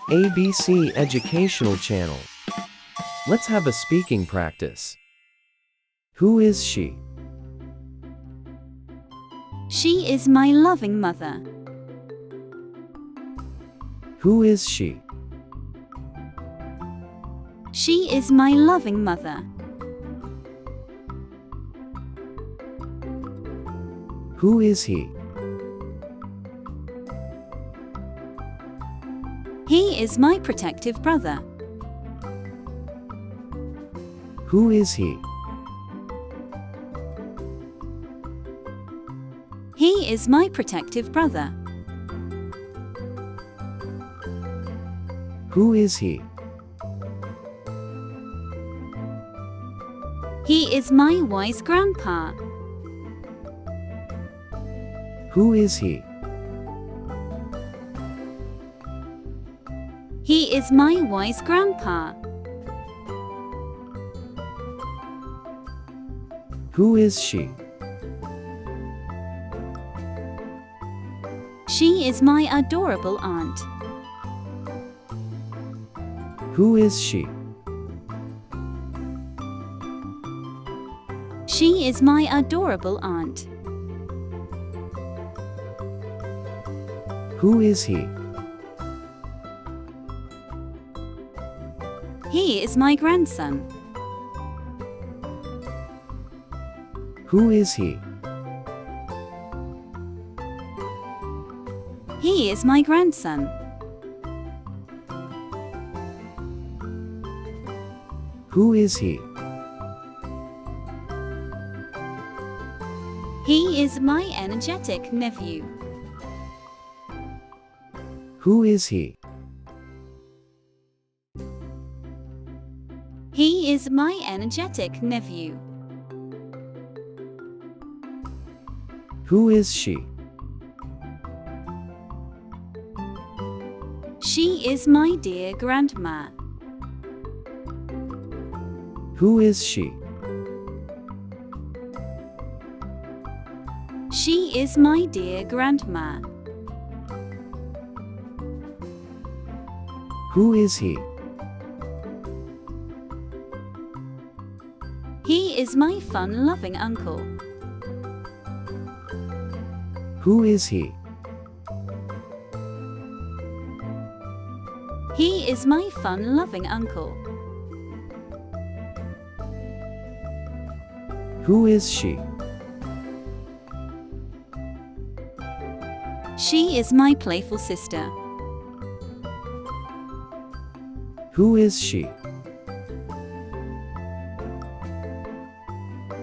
ABC Educational Channel. Let's have a speaking practice. Who is she? She is my loving mother. Who is she? She is my loving mother. Who is he? He is my protective brother. Who is he? He is my protective brother. Who is he? He is my wise grandpa. Who is he? He is my wise grandpa. Who is she? She is my adorable aunt. Who is she? She is my adorable aunt. Who is he? He is my grandson. Who is he? He is my grandson. Who is he? He is my energetic nephew. Who is he? He is my energetic nephew. Who is she? She is my dear grandma. Who is she? She is my dear grandma. Who is he? He is my fun-loving uncle. Who is he? He is my fun-loving uncle. Who is she? She is my playful sister. Who is she?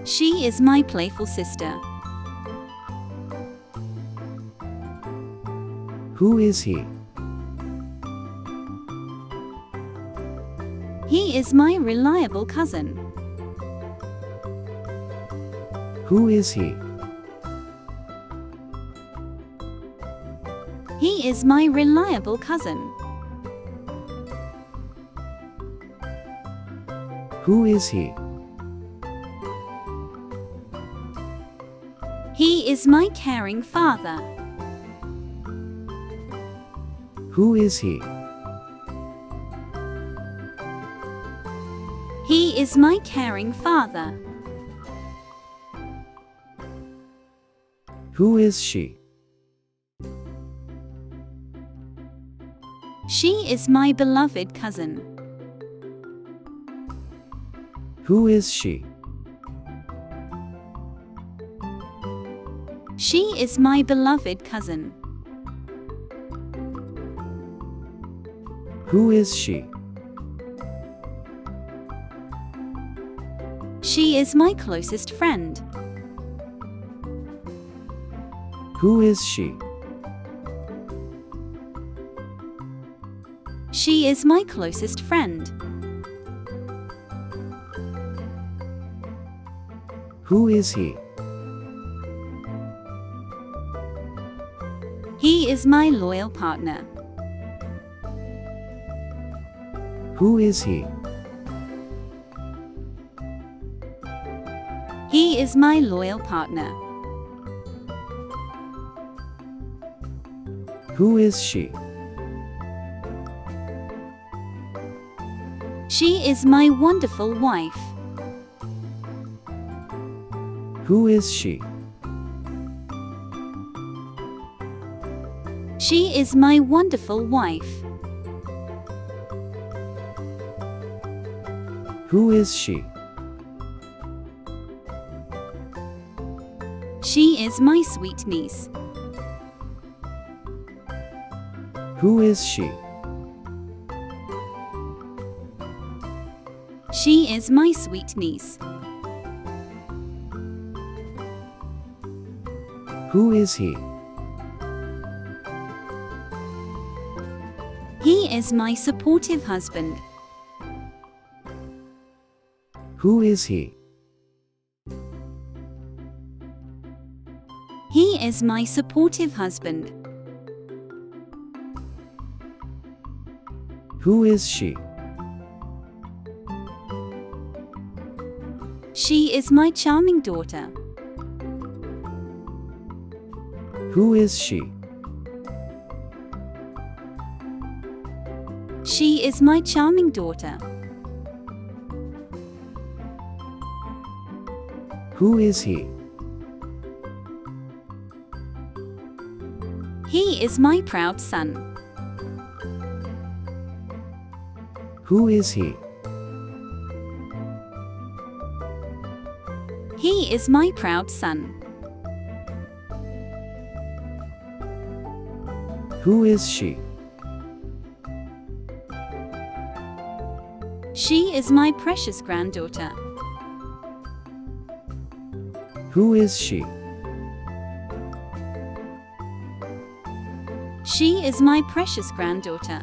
She is my playful sister. Who is he? He is my reliable cousin. Who is he? He is my reliable cousin. Who is he? He is my caring father. Who is he? He is my caring father. Who is she? She is my beloved cousin. Who is she? She is my beloved cousin. Who is she? She is my closest friend. Who is she? She is my closest friend. Who is he? He is my loyal partner. Who is he? He is my loyal partner. Who is she? She is my wonderful wife. Who is she? She is my wonderful wife. Who is she? She is my sweet niece. Who is she? She is my sweet niece. Who is he? He is my supportive husband. Who is he? He is my supportive husband. Who is she? She is my charming daughter. Who is she? She is my charming daughter. Who is he? He is my proud son. Who is he? He is my proud son. Who is she? She is my precious granddaughter. Who is she? She is my precious granddaughter.